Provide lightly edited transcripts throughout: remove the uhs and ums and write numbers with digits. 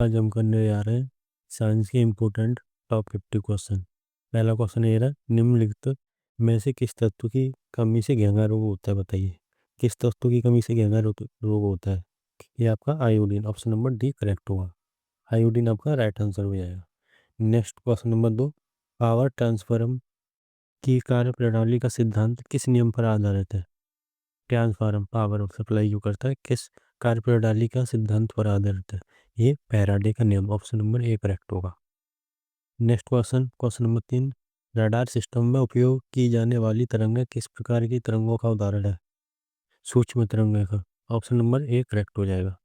आज हम करने जा रहे हैं साइंस के इम्पोर्टेंट टॉप 50 क्वेश्चन। पहला क्वेश्चन ये रहा, निम्नलिखित में से किस तत्व की कमी से घेंगा रोग होता है, बताइए। किस तत्व की कमी से घेंगा रोग होता है? ये आपका iodine, option number D correct होगा। आयोडीन आपका राइट आंसर हो जाएगा। Next question number 2, power transformer की कार्य प्रणाली का सिद्धांत किस नियम पर आधारित है? ट्रांसफार्मर पावर सप्लाई जो करता है, किस कार्य प्रणाली का सिद्धांत पर आधारित है? ये फैराडे का नियम, ऑप्शन नंबर ए करेक्ट होगा। Next question number 3, radar system में उपयोग की जाने वाली तरंगें किस प्रकार की तरंगों का उदाहरण है? सूक्ष्म तरंगें का, ऑप्शन नंबर ए करेक्ट हो जाएगा।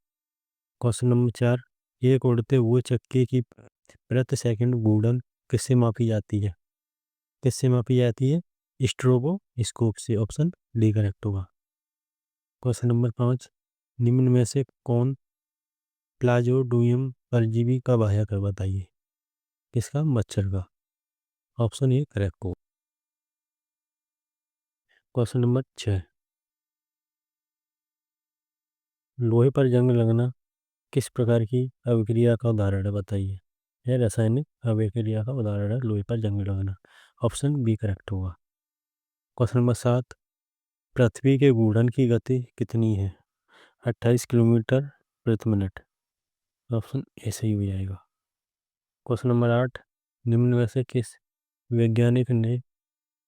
क्वेश्चन नंबर 4, एक उड़ते हुए चक्के की प्रति सेकंड घूर्णन किससे मापी जाती है? किससे मापी जाती है? स्ट्रोबोस्कोप से, ऑप्शन डी करेक्ट होगा। क्वेश्चन नंबर 5, निम्न में से कौन प्लाज्मोडियम परजीवी का वाहक है, बताइए। किसका? मच्छर का, ऑप्शन ए करेक्ट हो। क्वेश्चन नंबर 6, लोहे पर जंग लगना किस प्रकार की अभिक्रिया का उदाहरण है, बताइए। यह रासायनिक अभिक्रिया का उदाहरण है लोहे पर जंग लगना, ऑप्शन बी करेक्ट होगा। क्वेश्चन नंबर 7, पृथ्वी के घूर्णन की गति कितनी है? 28 किलोमीटर प्रति मिनट, ऑप्शन ए सही हो जाएगा। क्वेश्चन नंबर 8, निम्न में से किस वैज्ञानिक ने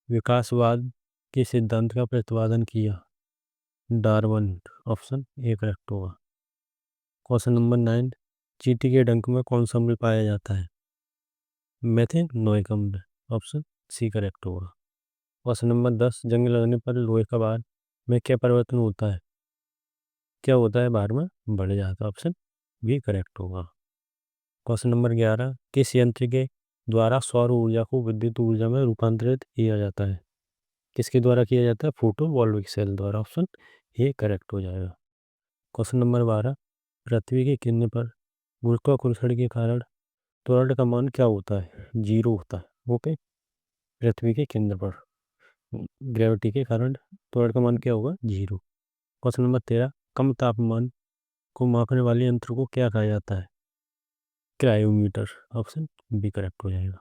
विकासवाद के सिद्धांत का प्रतिपादन किया? डार्विन, ऑप्शन ए करेक्ट होगा। क्वेश्चन नंबर 9, चींटी के डंक में कौन सा अम्ल पाया जाता है? मेथेनोइक अम्ल, ऑप्शन सी करेक्ट होगा। क्वेश्चन नंबर 10, जंग लगने पर लोहे का भार में क्या परिवर्तन होता है? क्या होता है? भार में बढ़ जाता है, ऑप्शन बी करेक्ट होगा। क्वेश्चन नंबर 11, किस यंत्र के द्वारा सौर ऊर्जा को विद्युत ऊर्जा में रूपांतरित किया जाता है? किसके द्वारा किया जाता है? फोटोवोल्टिक सेल द्वारा, ऑप्शन ए करेक्ट हो जाएगा। क्वेश्चन नंबर 12, पृथ्वी के केंद्र पर गुरुत्वाकर्षण के कारण त्वरण का मान क्या होता है? 0 होता है। ओके, पृथ्वी के केंद्र पर ग्रेविटी के कारण त्वरण का मान क्या होगा? 0। क्वेश्चन नंबर 13, कम तापमान को मापने वाले यंत्र को क्या कहा जाता है? क्रायोमीटर, ऑप्शन बी करेक्ट हो जाएगा।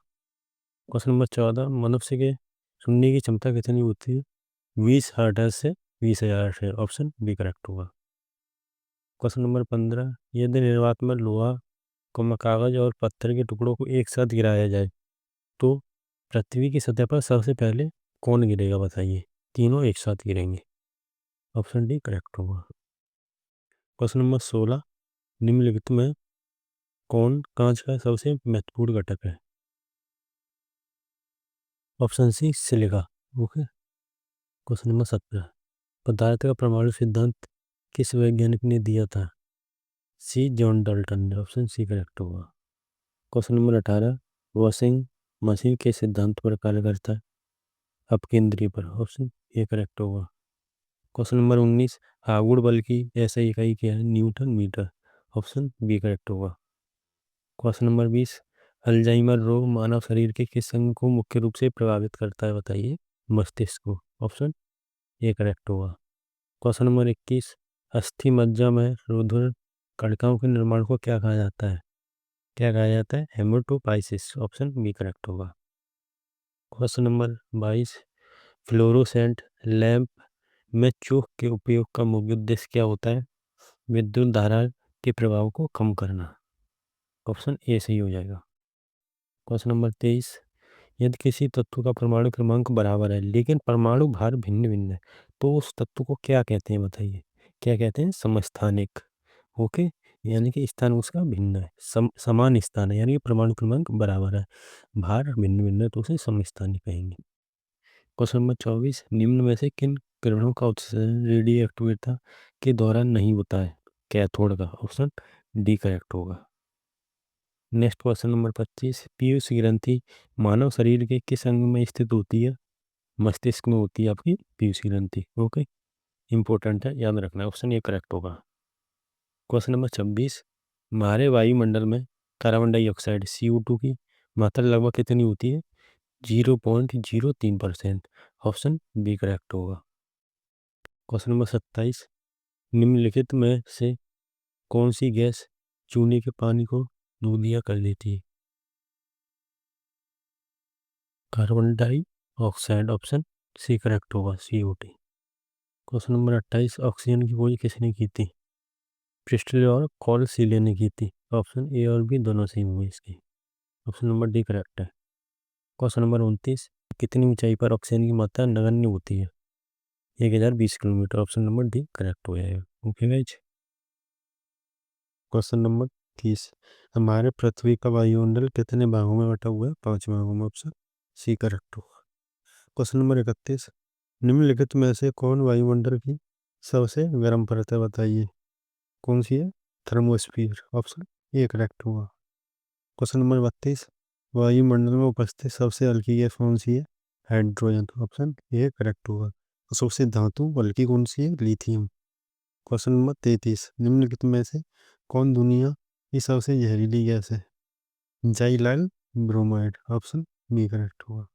क्वेश्चन नंबर 14, मनुष्य के सुनने की क्षमता कितनी होती है? 20 हर्ट्ज से 20,000 हर्ट्ज, ऑप्शन बी करेक्ट होगा। क्वेश्चन नंबर 15, यदि निर्वात में लोहा कागज और पत्थर के टुकड़ों को एक साथ गिराया जाए तो पृथ्वी की सतह पर सबसे पहले कौन गिरेगा, बताइए। तीनों एक साथ गिरेंगे, ऑप्शन डी करेक्ट होगा। क्वेश्चन नंबर 16, निम्नलिखित में कौन कांच का सबसे महत्वपूर्ण घटक है? Option C silica. Okay. Question number 17, पदार्थ का परमाणु सिद्धांत किस वैज्ञानिक ने दिया था? सी जॉन डाल्टन ने, ऑप्शन सी करेक्ट होगा। क्वेश्चन नंबर 18, वॉशिंग मशीन के सिद्धांत पर कार्य करता है? अपकेंद्रीय पर, ऑप्शन ए करेक्ट होगा। क्वेश्चन नंबर 19, आघूर्ण बल की ऐसा इकाई क्या है? Newton metre, option B correct होगा। क्वेश्चन नंबर 20, अल्जाइमर रोग मानव शरीर के किस अंग को मुख्य रूप से प्रभावित करता है, बताइए। मस्तिष्क को, ऑप्शन ए करेक्ट होगा। क्वेश्चन नंबर 21, अस्थि मज्जा में रुधिर कणिकाओं के निर्माण को क्या कहा जाता है? क्या कहा जाता है? हेमेटोपाइसिस, ऑप्शन बी करेक्ट होगा। क्वेश्चन नंबर 22, फ्लोरोसेंट लैंप में चोक के उपयोग का मुख्य उद्देश्य क्या होता है? विद्युत धारा के प्रभाव को कम करना, ऑप्शन ए सही हो जाएगा। क्वेश्चन नंबर 23, यदि किसी तत्व का परमाणु क्रमांक बराबर है लेकिन परमाणु भार भिन्न भिन्न है तो उस तत्व को क्या कहते हैं, बताइए। क्या कहते हैं? समस्थानिक। ओके, यानी कि स्थान उसका भिन्न है, समान स्थान है, यानी कि परमाणु क्रमांक बराबर है, भार भिन्न भिन्न है तो उसे समस्थानिक कहेंगे। क्वेश्चन नंबर 24, निम्न में से किन किरणों का उत्सर्जन रेडियो एक्टिविटी के दौरान नहीं होता है? कैथोड का, ऑप्शन डी करेक्ट होगा। नेक्स्ट क्वेश्चन नंबर 25, पीयूष ग्रंथि मानव शरीर के किस अंग में स्थित होती है? मस्तिष्क में होती है आपकी पीयूष ग्रंथि। ओके, इंपॉर्टेंट है, याद रखना है, ऑप्शन ए करेक्ट होगा। क्वेश्चन नंबर 26, हमारे वायुमंडल में कार्बन डाइऑक्साइड CO2 की मात्रा लगभग कितनी होती है? 0.03%, ऑप्शन बी करेक्ट होगा। क्वेश्चन नंबर 27, निम्नलिखित में से कौन सी गैस चूने के पानी को दूधिया कर देती है। Carbon dioxide option C correct होगा, CO2। क्वेश्चन नंबर 28, ऑक्सीजन की खोज किसने की थी? प्रिस्टले और कॉल सीले ने की थी। ऑप्शन ए और बी दोनों सही होंगे इसके। ऑप्शन नंबर डी करेक्ट है। क्वेश्चन नंबर 29, कितनी ऊंचाई पर ऑक्सीजन की मात्रा नगण्य होती है? 1020 kilometre. Option number D correct हो जाएगा। Okay guys. क्वेश्चन नंबर 30, हमारे पृथ्वी का वायुमंडल कितने भागों में बटा हुआ है? 5 भागों में। ऑप्शन सी करेक्ट होगा। क्वेश्चन नंबर 31, निम्नलिखित में से कौन वायुमंडल की सबसे गर्म परत है? बताइए कौन सी है? थर्मोस्फीयर। ऑप्शन ए करेक्ट होगा। क्वेश्चन नंबर 32, वायुमंडल में उपस्थित सबसे हल्की गैस कौन सी है? हाइड्रोजन। ऑप्शन ए करेक्ट होगा। और सबसे धातु हल्की कौन सी है? लिथियम। क्वेश्चन नंबर 33, निम्नलिखित में से कौन दुनिया की सबसे जहरीली गैस है? जाइलाइल ब्रोमाइड। ऑप्शन बी करेक्ट होगा।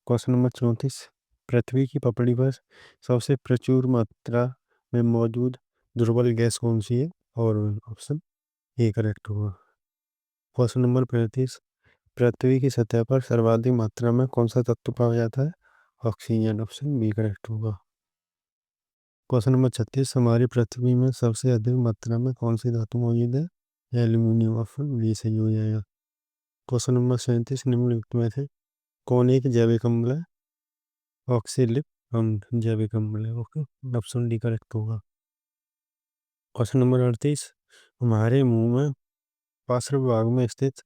क्वेश्चन नंबर 34, पृथ्वी की पपड़ी पर सबसे प्रचुर मात्रा में मौजूद दुर्बल गैस कौन सी है? और ऑप्शन ए करेक्ट होगा। क्वेश्चन नंबर 35, पृथ्वी की सतह पर सर्वाधिक मात्रा में कौन सा तत्व पाया जाता है? ऑक्सीजन। ऑप्शन बी करेक्ट होगा। क्वेश्चन नंबर 36, हमारी पृथ्वी में सबसे अधिक मात्रा में कौन सी धातु मौजूद है? एल्यूमिनियम। ऑप्शन बी सही हो जाएगा। क्वेश्चन नंबर 37, निम्नलिखित में से कौन एक जैविक अम्ल है? ऑक्सीलिक अम्ल जैविक अम्ल है। ओके, ऑप्शन डी करेक्ट होगा। क्वेश्चन नंबर 38, हमारे मुंह में पार्श्व भाग में स्थित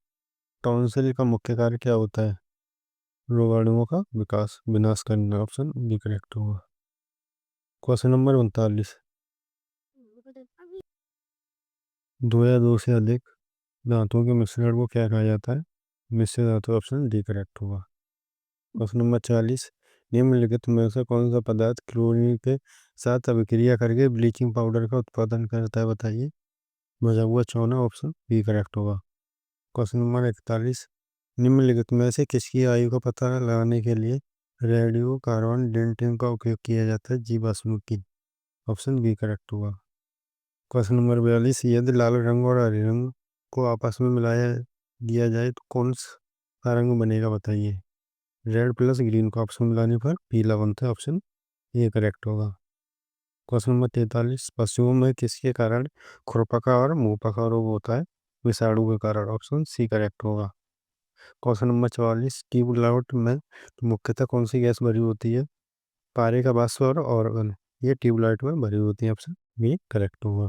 टॉन्सिल का मुख्य कार्य क्या होता है? रोगाणुओं का विनाश करना। ऑप्शन बी करेक्ट होगा। क्वेश्चन नंबर 39, दो या दो से अधिक धातुओं के मिश्रण को क्या कहा जाता है? मिश्र धातु। ऑप्शन डी करेक्ट होगा। क्वेश्चन नंबर 40, निम्नलिखित में से कौन सा पदार्थ क्लोरीन के साथ अभिक्रिया करके ब्लीचिंग पाउडर का उत्पादन करता है? बताइए। बचा हुआ चौना। ऑप्शन बी करेक्ट होगा। क्वेश्चन नंबर 41, निम्नलिखित में से किसकी आयु का पता लगाने के लिए रेडियो कार्बन डेटिंग का उपयोग किया जाता है? जीवाश्म की। ऑप्शन बी करेक्ट होगा। क्वेश्चन नंबर 42, यदि लाल रंग और हरे रंग को आपस में मिलाया दिया जाए तो कौन सा रंग बनेगा? बताइए। रेड प्लस ग्रीन को आपस में मिलाने पर पीला बनता है। ऑप्शन ए करेक्ट होगा। क्वेश्चन नंबर 43, पशुओं में किसके कारण खुरपका और मुंहपका रोग होता है? विषाणु के कारण। ऑप्शन सी करेक्ट होगा। क्वेश्चन नंबर 44, ट्यूबलाइट में मुख्यतः कौन सी गैस भरी होती है? पारे का वाष्प और ऑर्गन, ये ट्यूबलाइट में भरी होती है। ऑप्शन बी करेक्ट होगा।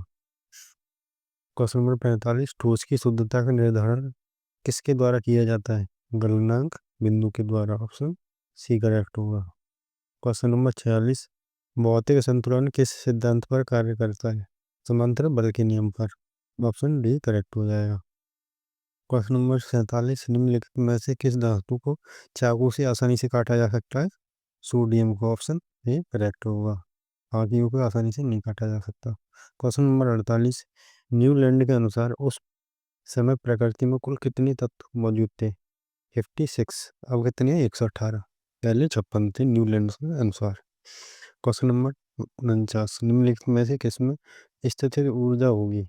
क्वेश्चन नंबर 45, ठोस की शुद्धता का निर्धारण किसके द्वारा किया जाता है? गलनांक बिंदु के द्वारा। ऑप्शन सी करेक्ट होगा। क्वेश्चन नंबर 46, भौतिक संतुलन किस सिद्धांत पर कार्य करता है? समांतर बल के नियम पर। ऑप्शन डी करेक्ट हो जाएगा। क्वेश्चन नंबर 47, निम्नलिखित में से किस धातु को चाकू से आसानी से काटा जा सकता है? सोडियम को। ऑप्शन ए करेक्ट होगा। बाकियों को आसानी से नहीं काटा जा सकता। क्वेश्चन नंबर 48, न्यूलैंड के अनुसार उस समय प्रकृति में कुल कितने तत्व मौजूद थे? 56। अब कितने हैं? 118। पहले 56 थे न्यूलैंड के अनुसार। क्वेश्चन नंबर 49, निम्नलिखित में से किसमें स्थितिज ऊर्जा होगी?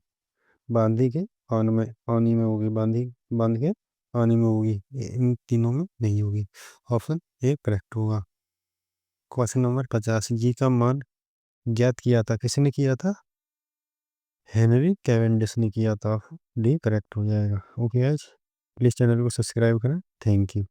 बांधी के पानी में होगी, बांध के पानी में होगी, इन तीनों में नहीं होगी। ऑप्शन ए करेक्ट होगा। क्वेश्चन नंबर 50, जी का मान ज्ञात किया था, किसने किया था? हेनरी कैवेंडिश ने किया था। डी करेक्ट हो जाएगा। ओके गाइस, प्लीज चैनल को सब्सक्राइब करें। Thank you.